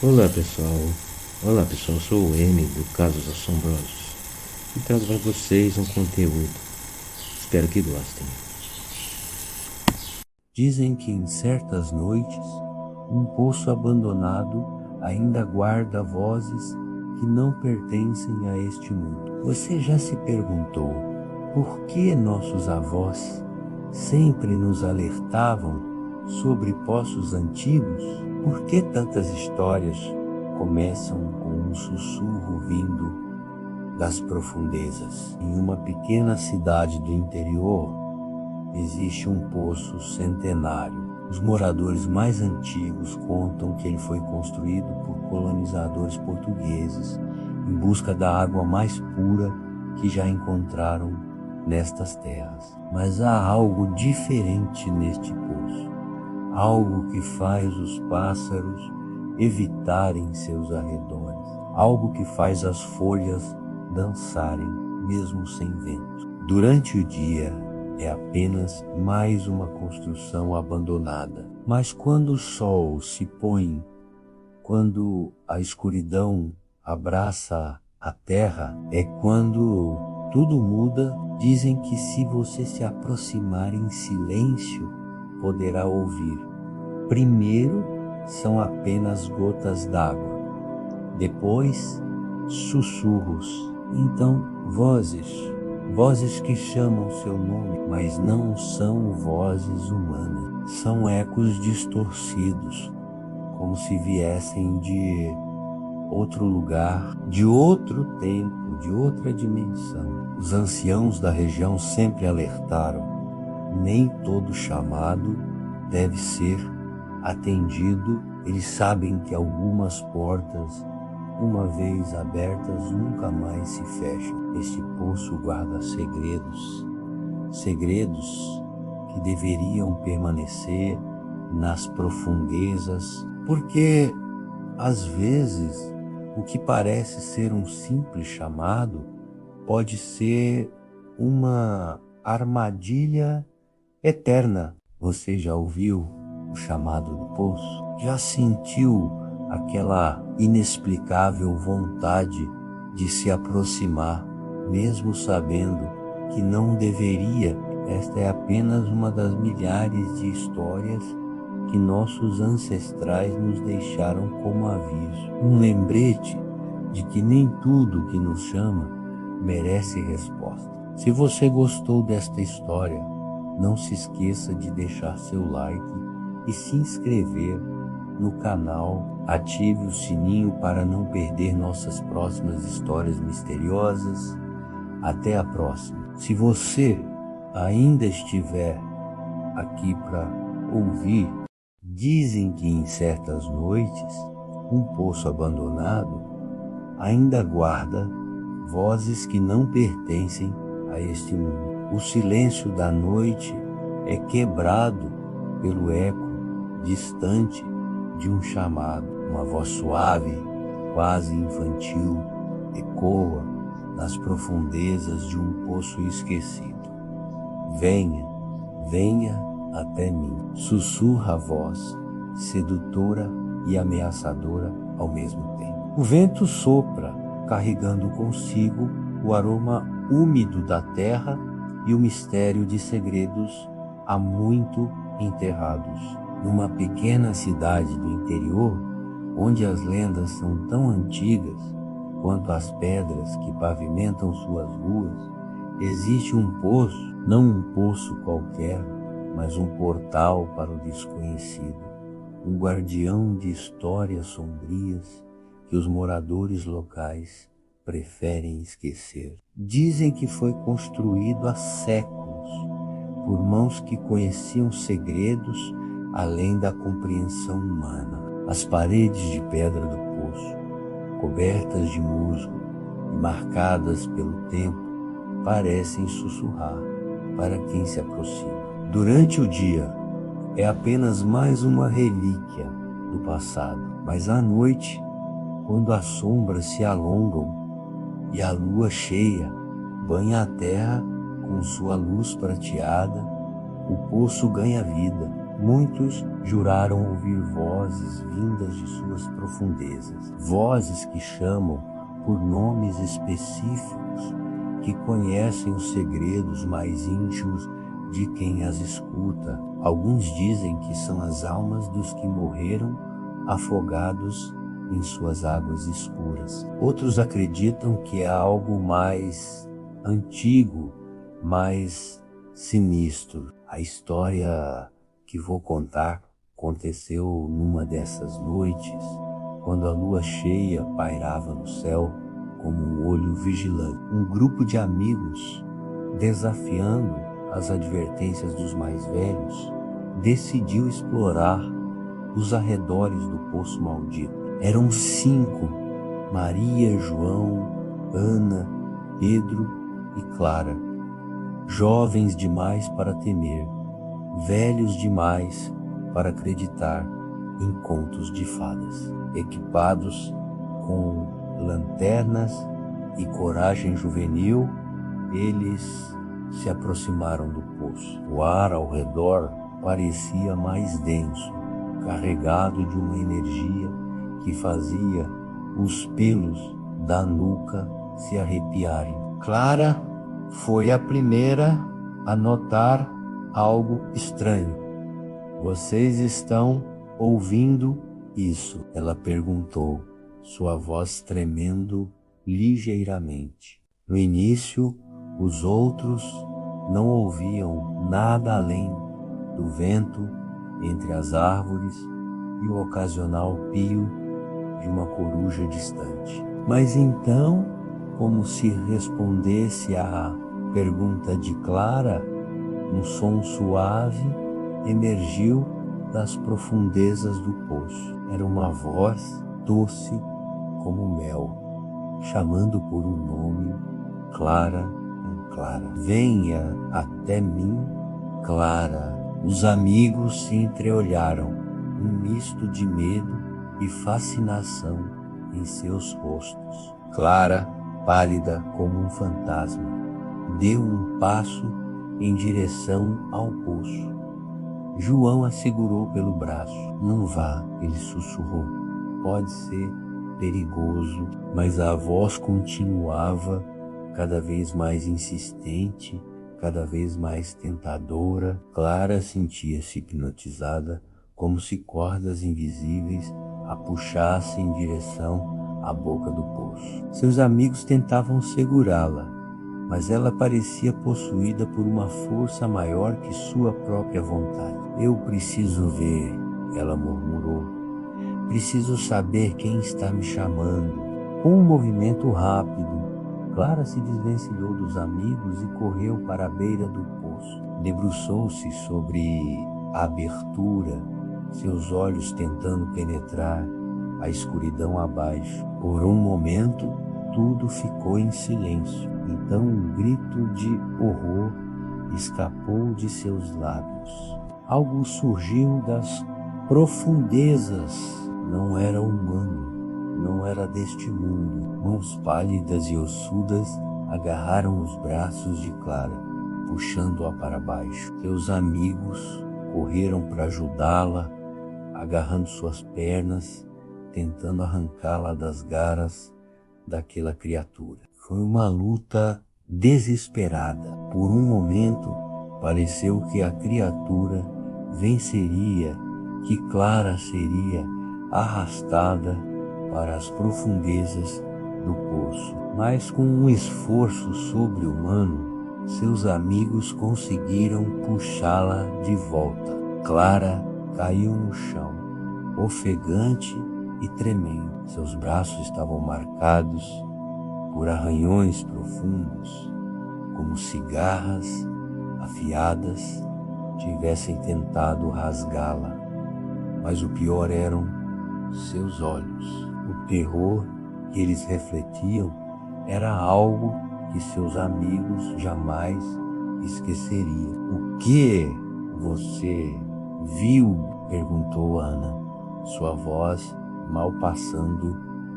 Olá pessoal, sou o M do Casos Assombrosos e trago para vocês um conteúdo. Espero que gostem. Dizem que em certas noites, um poço abandonado ainda guarda vozes que não pertencem a este mundo. Você já se perguntou por que nossos avós sempre nos alertavam sobre poços antigos? Por que tantas histórias começam com um sussurro vindo das profundezas? Em uma pequena cidade do interior existe um poço centenário. Os moradores mais antigos contam que ele foi construído por colonizadores portugueses em busca da água mais pura que já encontraram nestas terras. Mas há algo diferente neste poço, algo que faz os pássaros evitarem seus arredores, algo que faz as folhas dançarem mesmo sem vento. Durante o dia é apenas mais uma construção abandonada, mas quando o sol se põe, quando a escuridão abraça a terra, é quando tudo muda. Dizem que se você se aproximar em silêncio, poderá ouvir. Primeiro são apenas gotas d'água, depois sussurros, então vozes que chamam seu nome, mas não são vozes humanas, são ecos distorcidos, como se viessem de outro lugar, de outro tempo, de outra dimensão. Os anciãos da região sempre alertaram: nem todo chamado deve ser atendido. Eles sabem que algumas portas, uma vez abertas, nunca mais se fecham. Este poço guarda segredos que deveriam permanecer nas profundezas, porque às vezes o que parece ser um simples chamado pode ser uma armadilha eterna. Você já ouviu o chamado do poço? Já sentiu aquela inexplicável vontade de se aproximar, mesmo sabendo que não deveria? Esta é apenas uma das milhares de histórias que nossos ancestrais nos deixaram como aviso. Um lembrete de que nem tudo que nos chama merece resposta. Se você gostou desta história, não se esqueça de deixar seu like e se inscrever no canal. Ative o sininho para não perder nossas próximas histórias misteriosas. Até a próxima. Se você ainda estiver aqui para ouvir, dizem que em certas noites um poço abandonado ainda guarda vozes que não pertencem a este mundo. O silêncio da noite é quebrado pelo eco distante de um chamado. Uma voz suave, quase infantil, ecoa nas profundezas de um poço esquecido. Venha, venha até mim. Sussurra a voz, sedutora e ameaçadora ao mesmo tempo. O vento sopra, carregando consigo o aroma úmido da terra e o mistério de segredos há muito enterrados. Numa pequena cidade do interior, onde as lendas são tão antigas quanto as pedras que pavimentam suas ruas, existe um poço, não um poço qualquer, mas um portal para o desconhecido, um guardião de histórias sombrias que os moradores locais preferem esquecer. Dizem que foi construído há séculos por mãos que conheciam segredos além da compreensão humana. As paredes de pedra do poço, cobertas de musgo e marcadas pelo tempo, parecem sussurrar para quem se aproxima. Durante o dia, é apenas mais uma relíquia do passado, mas à noite, quando as sombras se alongam e a lua cheia banha a terra com sua luz prateada, o poço ganha vida. Muitos juraram ouvir vozes vindas de suas profundezas, vozes que chamam por nomes específicos, que conhecem os segredos mais íntimos de quem as escuta. Alguns dizem que são as almas dos que morreram afogados em suas águas escuras. Outros acreditam que é algo mais antigo, mais sinistro. A história que vou contar aconteceu numa dessas noites, quando a lua cheia pairava no céu como um olho vigilante. Um grupo de amigos, desafiando as advertências dos mais velhos, decidiu explorar os arredores do poço maldito. Eram 5: Maria, João, Ana, Pedro e Clara, jovens demais para temer, velhos demais para acreditar em contos de fadas. Equipados com lanternas e coragem juvenil, eles se aproximaram do poço. O ar ao redor parecia mais denso, carregado de uma energia que fazia os pelos da nuca se arrepiarem. Clara foi a primeira a notar algo estranho. Vocês estão ouvindo isso? Ela perguntou, sua voz tremendo ligeiramente. No início, os outros não ouviam nada além do vento entre as árvores e o ocasional pio de uma coruja distante. Mas então, como se respondesse à pergunta de Clara, um som suave emergiu das profundezas do poço. Era uma voz doce como mel, chamando por um nome: Clara, Clara. Venha até mim, Clara. Os amigos se entreolharam, um misto de medo e fascinação em seus rostos. Clara, pálida como um fantasma, deu um passo em direção ao poço. João a segurou pelo braço. Não vá, ele sussurrou. Pode ser perigoso. Mas a voz continuava cada vez mais insistente, cada vez mais tentadora. Clara sentia-se hipnotizada, como se cordas invisíveis a puxassem em direção à boca do poço. Seus amigos tentavam segurá-la, mas ela parecia possuída por uma força maior que sua própria vontade. Eu preciso ver, ela murmurou. Preciso saber quem está me chamando. Com um movimento rápido, Clara se desvencilhou dos amigos e correu para a beira do poço. Debruçou-se sobre a abertura, seus olhos tentando penetrar a escuridão abaixo. Por um momento, tudo ficou em silêncio. Então um grito de horror escapou de seus lábios. Algo surgiu das profundezas. Não era humano, não era deste mundo. Mãos pálidas e ossudas agarraram os braços de Clara, puxando-a para baixo. Seus amigos correram para ajudá-la, agarrando suas pernas, tentando arrancá-la das garras daquela criatura. Foi uma luta desesperada. Por um momento, pareceu que a criatura venceria, que Clara seria arrastada para as profundezas do poço. Mas com um esforço sobre-humano, seus amigos conseguiram puxá-la de volta. Clara caiu no chão, ofegante e tremendo. Seus braços estavam marcados por arranhões profundos, como se garras afiadas tivessem tentado rasgá-la. Mas o pior eram seus olhos. O terror que eles refletiam era algo que seus amigos jamais esqueceriam. O que você viu? Perguntou Ana, sua voz mal passando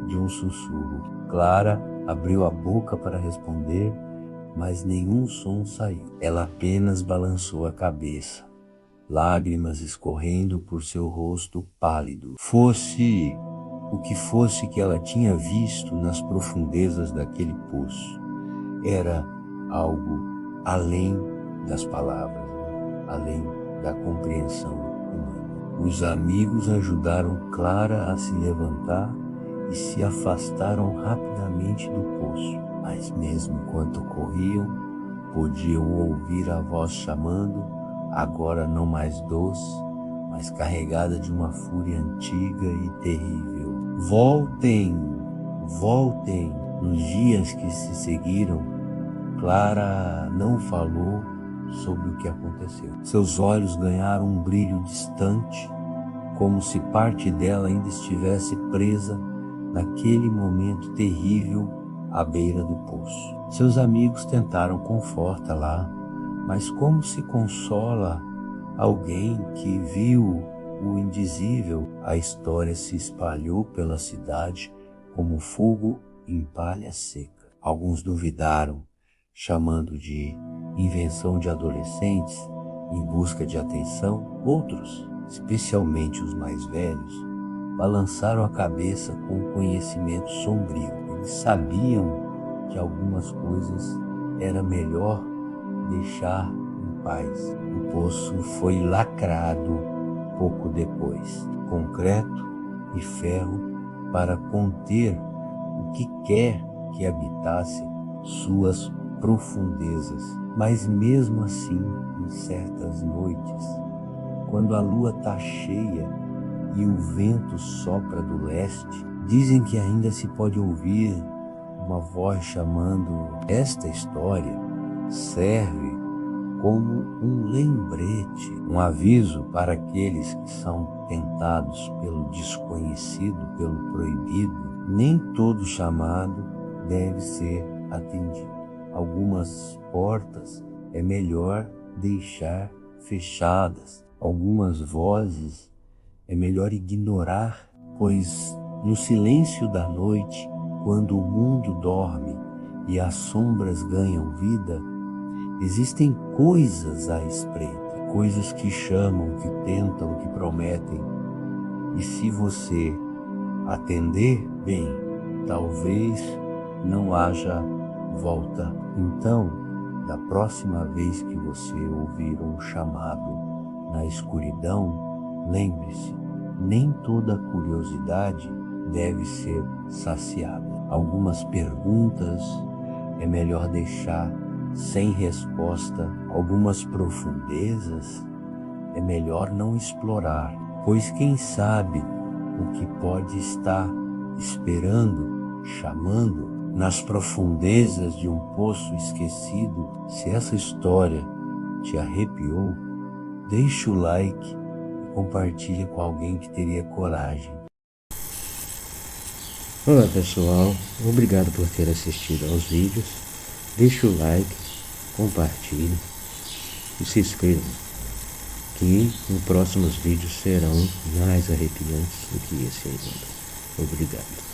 de um sussurro. Clara abriu a boca para responder, mas nenhum som saiu. Ela apenas balançou a cabeça. lágrimas escorrendo por seu rosto pálido. Fosse o que fosse que ela tinha visto nas profundezas daquele poço, era algo além das palavras, além da compreensão humana. Os amigos ajudaram Clara a se levantar e se afastaram rapidamente do poço, mas mesmo enquanto corriam, podiam ouvir a voz chamando, agora não mais doce, mas carregada de uma fúria antiga e terrível. Voltem, voltem. Nos dias que se seguiram, Clara não falou sobre o que aconteceu. Seus olhos ganharam um brilho distante, como se parte dela ainda estivesse presa naquele momento terrível à beira do poço. Seus amigos tentaram confortá-la, mas como se consola alguém que viu o indizível? A história se espalhou pela cidade como fogo em palha seca. Alguns duvidaram, chamando de invenção de adolescentes em busca de atenção. Outros, especialmente os mais velhos, balançaram a cabeça com conhecimento sombrio. Eles sabiam que algumas coisas era melhor deixar em paz. O poço foi lacrado pouco depois, concreto e ferro para conter o que quer que habitasse suas profundezas. Mas mesmo assim, em certas noites, quando a lua está cheia e o vento sopra do leste, dizem que ainda se pode ouvir uma voz chamando. Esta história serve como um lembrete, um aviso para aqueles que são tentados pelo desconhecido, pelo proibido. Nem todo chamado deve ser atendido. Algumas portas é melhor deixar fechadas. Algumas vozes é melhor ignorar, pois no silêncio da noite, quando o mundo dorme e as sombras ganham vida, existem coisas à espreita, coisas que chamam, que tentam, que prometem. E se você atender, bem, talvez não haja volta. Então, da próxima vez que você ouvir um chamado na escuridão, lembre-se, nem toda curiosidade deve ser saciada. Algumas perguntas é melhor deixar sem resposta. Algumas profundezas é melhor não explorar, pois quem sabe o que pode estar esperando, chamando nas profundezas de um poço esquecido. Se essa história te arrepiou, deixe o like e compartilhe com alguém que teria coragem. Olá pessoal, obrigado por ter assistido aos vídeos. Deixe o like, compartilhe e se inscreva, que os próximos vídeos serão mais arrepiantes do que esse ainda. Obrigado.